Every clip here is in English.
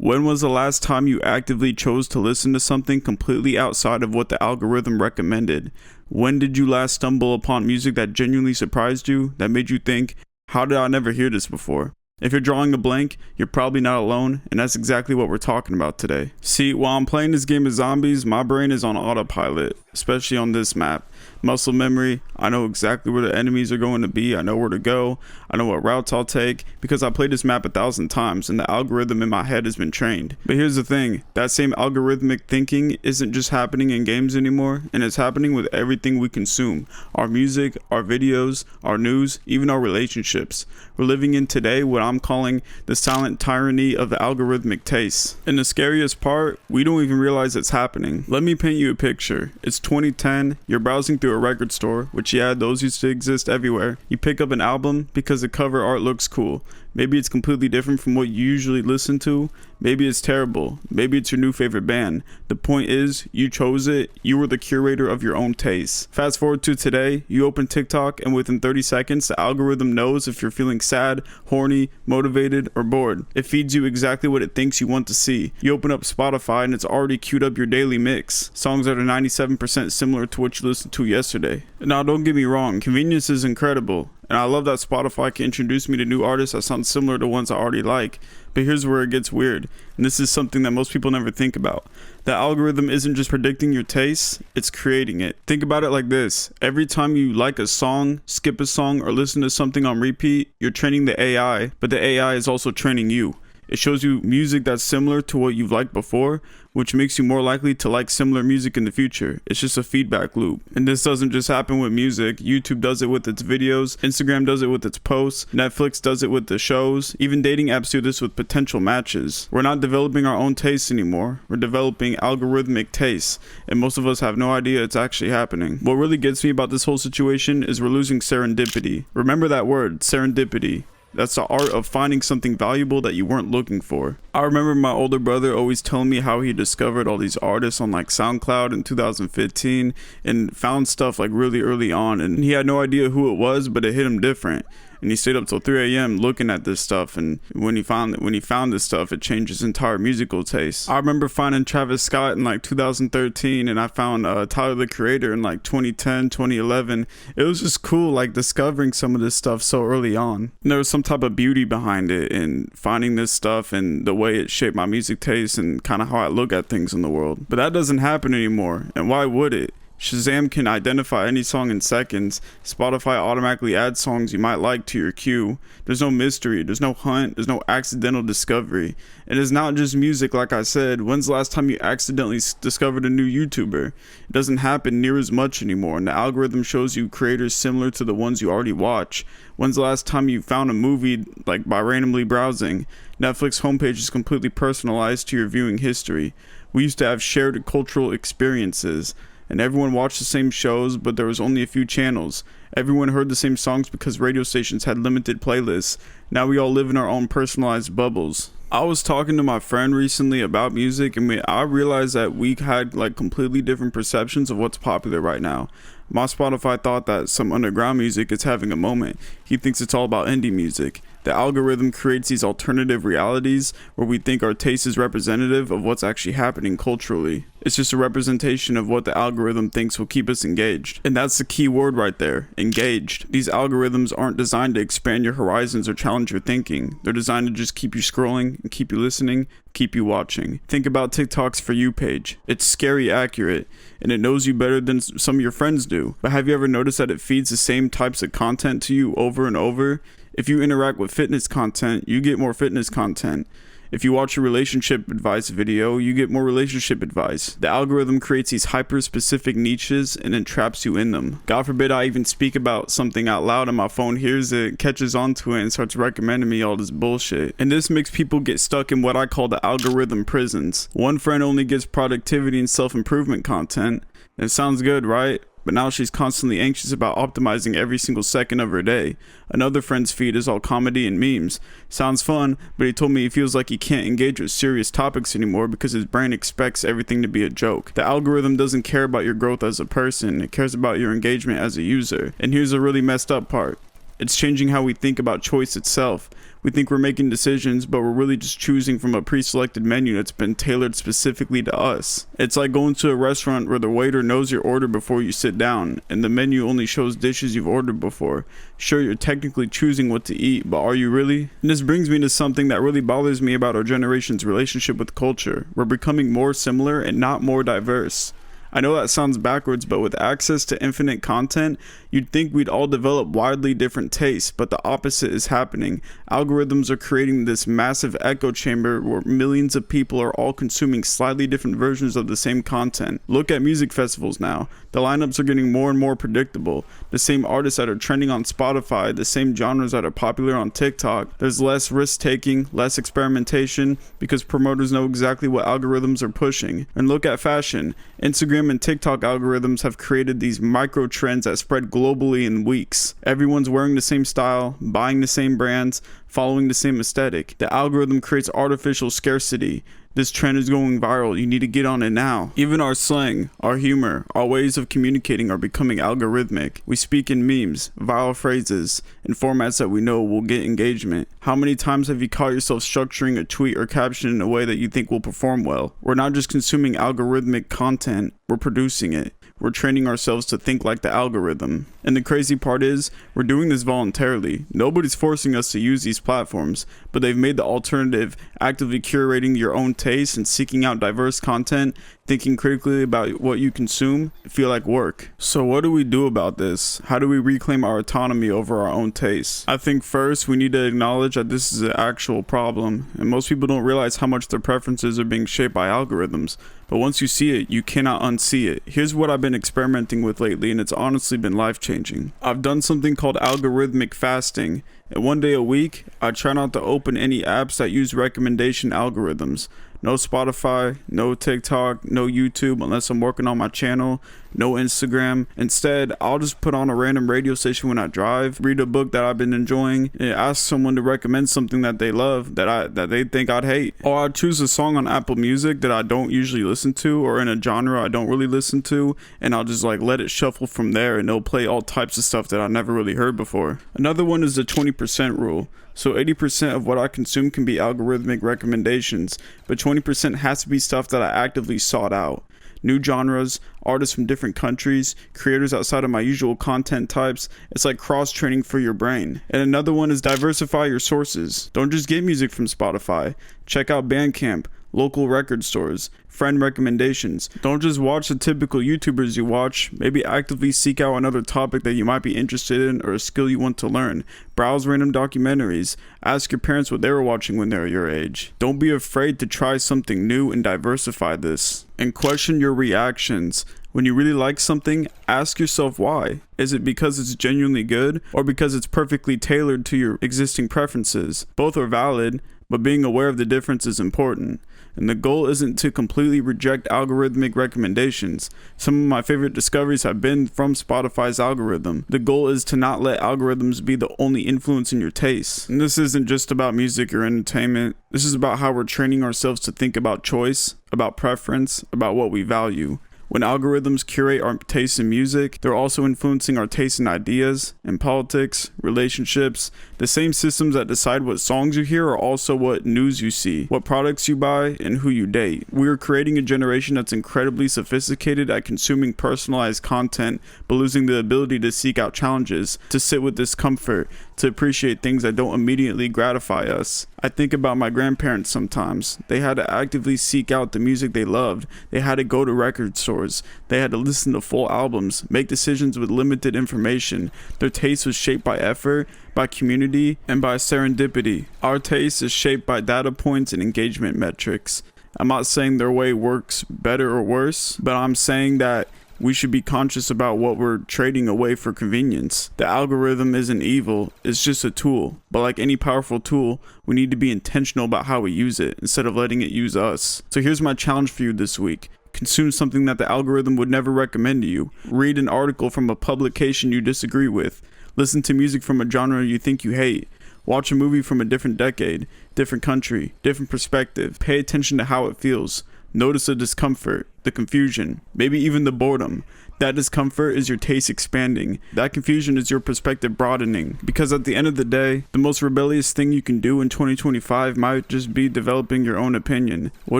When was the last time you actively chose to listen to something completely outside of what the algorithm recommended? When did you last stumble upon music that genuinely surprised you, that made you think, how did I never hear this before? If you're drawing a blank, you're probably not alone, and that's exactly what we're talking about today. See, while I'm playing this game of zombies, my brain is on autopilot, especially on this map. Muscle memory, I know exactly where the enemies are going to be, I know where to go, I know what routes I'll take, because I played this map 1,000 times, and the algorithm in my head has been trained. But here's the thing, that same algorithmic thinking isn't just happening in games anymore, and it's happening with everything we consume. Our music, our videos, our news, even our relationships. We're living in today what I'm calling the silent tyranny of the algorithmic taste. And the scariest part, we don't even realize it's happening. Let me paint you a picture. It's 2010, you're browsing through a record store, which those used to exist everywhere. You pick up an album because the cover art looks cool. Maybe it's completely different from what you usually listen to. Maybe it's terrible. Maybe it's your new favorite band. The point is, you chose it. You were the curator of your own taste. Fast forward to today, you open TikTok and within 30 seconds, the algorithm knows if you're feeling sad, horny, motivated, or bored. It feeds you exactly what it thinks you want to see. You open up Spotify and it's already queued up your daily mix. Songs that are 97% similar to what you listened to yesterday. Now, don't get me wrong, convenience is incredible. And I love that Spotify can introduce me to new artists that sound similar to ones I already like. But here's where it gets weird. And this is something that most people never think about. The algorithm isn't just predicting your tastes, it's creating it. Think about it like this. Every time you like a song, skip a song, or listen to something on repeat, you're training the AI, but the AI is also training you. It shows you music that's similar to what you've liked before, which makes you more likely to like similar music in the future. It's just a feedback loop. And this doesn't just happen with music. YouTube does it with its videos, Instagram does it with its posts, Netflix does it with the shows, even dating apps do this with potential matches. We're not developing our own tastes anymore. We're developing algorithmic tastes, and most of us have no idea it's actually happening. What really gets me about this whole situation is we're losing serendipity. Remember that word, serendipity. That's the art of finding something valuable that you weren't looking for. I remember my older brother always telling me how he discovered all these artists on like SoundCloud in 2015 and found stuff like really early on, and he had no idea who it was, but it hit him different. And he stayed up till 3 a.m. looking at this stuff, and when he found this stuff, it changed his entire musical taste. I remember finding Travis Scott in like 2013, and I found Tyler the Creator in like 2010, 2011. It was just cool like discovering some of this stuff so early on. And there was some type of beauty behind it, and finding this stuff and the way it shaped my music taste and kind of how I look at things in the world. But that doesn't happen anymore, and why would it? Shazam can identify any song in seconds. Spotify automatically adds songs you might like to your queue. There's no mystery, there's no hunt, there's no accidental discovery. And it's not just music, like I said. When's the last time you accidentally discovered a new YouTuber? It doesn't happen near as much anymore, and the algorithm shows you creators similar to the ones you already watch. When's the last time you found a movie like by randomly browsing? Netflix homepage is completely personalized to your viewing history. We used to have shared cultural experiences, and everyone watched the same shows, but there was only a few channels. Everyone heard the same songs because radio stations had limited playlists. Now we all live in our own personalized bubbles. I was talking to my friend recently about music, and I realized that we had like completely different perceptions of what's popular right now. My Spotify thought that some underground music is having a moment. He thinks it's all about indie music. The algorithm creates these alternative realities where we think our taste is representative of what's actually happening culturally. It's just a representation of what the algorithm thinks will keep us engaged. And that's the key word right there, engaged. These algorithms aren't designed to expand your horizons or challenge your thinking. They're designed to just keep you scrolling and keep you listening, keep you watching. Think about TikTok's For You page. It's scary accurate, and it knows you better than some of your friends do. But have you ever noticed that it feeds the same types of content to you over and over? If you interact with fitness content, you get more fitness content. If you watch a relationship advice video, you get more relationship advice. The algorithm creates these hyper-specific niches and then traps you in them. God forbid I even speak about something out loud and my phone hears it, catches onto it, and starts recommending me all this bullshit. And this makes people get stuck in what I call the algorithm prisons. One friend only gets productivity and self-improvement content. It sounds good, right? But now she's constantly anxious about optimizing every single second of her day. Another friend's feed is all comedy and memes. Sounds fun, but he told me he feels like he can't engage with serious topics anymore because his brain expects everything to be a joke. The algorithm doesn't care about your growth as a person, it cares about your engagement as a user. And here's a really messed up part. It's changing how we think about choice itself. We think we're making decisions, but we're really just choosing from a pre-selected menu that's been tailored specifically to us. It's like going to a restaurant where the waiter knows your order before you sit down, and the menu only shows dishes you've ordered before. Sure, you're technically choosing what to eat, but are you really? And this brings me to something that really bothers me about our generation's relationship with culture. We're becoming more similar and not more diverse. I know that sounds backwards, but with access to infinite content, you'd think we'd all develop wildly different tastes, but the opposite is happening. Algorithms are creating this massive echo chamber where millions of people are all consuming slightly different versions of the same content. Look at music festivals now. The lineups are getting more and more predictable. The same artists that are trending on Spotify, the same genres that are popular on TikTok. There's less risk-taking, less experimentation, because promoters know exactly what algorithms are pushing. And look at fashion. Instagram and TikTok algorithms have created these micro trends that spread globally in weeks. Everyone's wearing the same style, buying the same brands, following the same aesthetic. The algorithm creates artificial scarcity. This trend is going viral. You need to get on it now. Even our slang, our humor, our ways of communicating are becoming algorithmic. We speak in memes, viral phrases, and formats that we know will get engagement. How many times have you caught yourself structuring a tweet or caption in a way that you think will perform well? We're not just consuming algorithmic content, we're producing it. We're training ourselves to think like the algorithm. And the crazy part is, we're doing this voluntarily. Nobody's forcing us to use these platforms, but they've made the alternative, actively curating your own taste and seeking out diverse content, thinking critically about what you consume, feel like work. So what do we do about this? How do we reclaim our autonomy over our own tastes? I think first we need to acknowledge that this is an actual problem, and most people don't realize how much their preferences are being shaped by algorithms. But once you see it, you cannot unsee it. Here's what I've been experimenting with lately, and it's honestly been life-changing. I've done something called algorithmic fasting, and one day a week, I try not to open any apps that use recommendation algorithms. No Spotify, no TikTok, no YouTube unless I'm working on my channel, no Instagram. Instead, I'll just put on a random radio station when I drive, read a book that I've been enjoying, and ask someone to recommend something that they love that they think I'd hate. Or I'd choose a song on Apple Music that I don't usually listen to, or in a genre I don't really listen to, and I'll just let it shuffle from there, and it'll play all types of stuff that I never really heard before. Another one is the 20% rule. So 80% of what I consume can be algorithmic recommendations, but 20% has to be stuff that I actively sought out. New genres, artists from different countries, creators outside of my usual content types. It's like cross-training for your brain. And another one is diversify your sources. Don't just get music from Spotify. Check out Bandcamp, local record stores, friend recommendations. Don't just watch the typical YouTubers you watch. Maybe actively seek out another topic that you might be interested in or a skill you want to learn. Browse random documentaries. Ask your parents what they were watching when they were your age. Don't be afraid to try something new and diversify this. And question your reactions. When you really like something, ask yourself why. Is it because it's genuinely good or because it's perfectly tailored to your existing preferences? Both are valid, but being aware of the difference is important. And the goal isn't to completely reject algorithmic recommendations. Some of my favorite discoveries have been from Spotify's algorithm. The goal is to not let algorithms be the only influence in your tastes. And this isn't just about music or entertainment. This is about how we're training ourselves to think about choice, about preference, about what we value. When algorithms curate our tastes in music, they're also influencing our tastes in ideas, in politics, relationships. The same systems that decide what songs you hear are also what news you see, what products you buy, and who you date. We are creating a generation that's incredibly sophisticated at consuming personalized content, but losing the ability to seek out challenges, to sit with discomfort, to appreciate things that don't immediately gratify us. I think about my grandparents sometimes. They had to actively seek out the music they loved. They had to go to record stores. They had to listen to full albums, make decisions with limited information. Their taste was shaped by effort, by community, and by serendipity. Our taste is shaped by data points and engagement metrics. I'm not saying their way works better or worse, but I'm saying that we should be conscious about what we're trading away for convenience. The algorithm isn't evil, it's just a tool. But like any powerful tool, we need to be intentional about how we use it instead of letting it use us. So here's my challenge for you this week. Consume something that the algorithm would never recommend to you. Read an article from a publication you disagree with. Listen to music from a genre you think you hate. Watch a movie from a different decade, different country, different perspective. Pay attention to how it feels. Notice the discomfort, the confusion, maybe even the boredom. That discomfort is your taste expanding. That confusion is your perspective broadening. Because at the end of the day, the most rebellious thing you can do in 2025 might just be developing your own opinion. What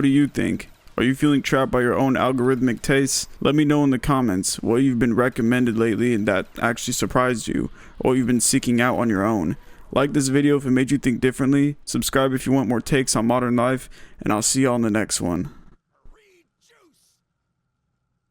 do you think? Are you feeling trapped by your own algorithmic tastes? Let me know in the comments what you've been recommended lately and that actually surprised you, or what you've been seeking out on your own. Like this video if it made you think differently, subscribe if you want more takes on modern life, and I'll see y'all in the next one.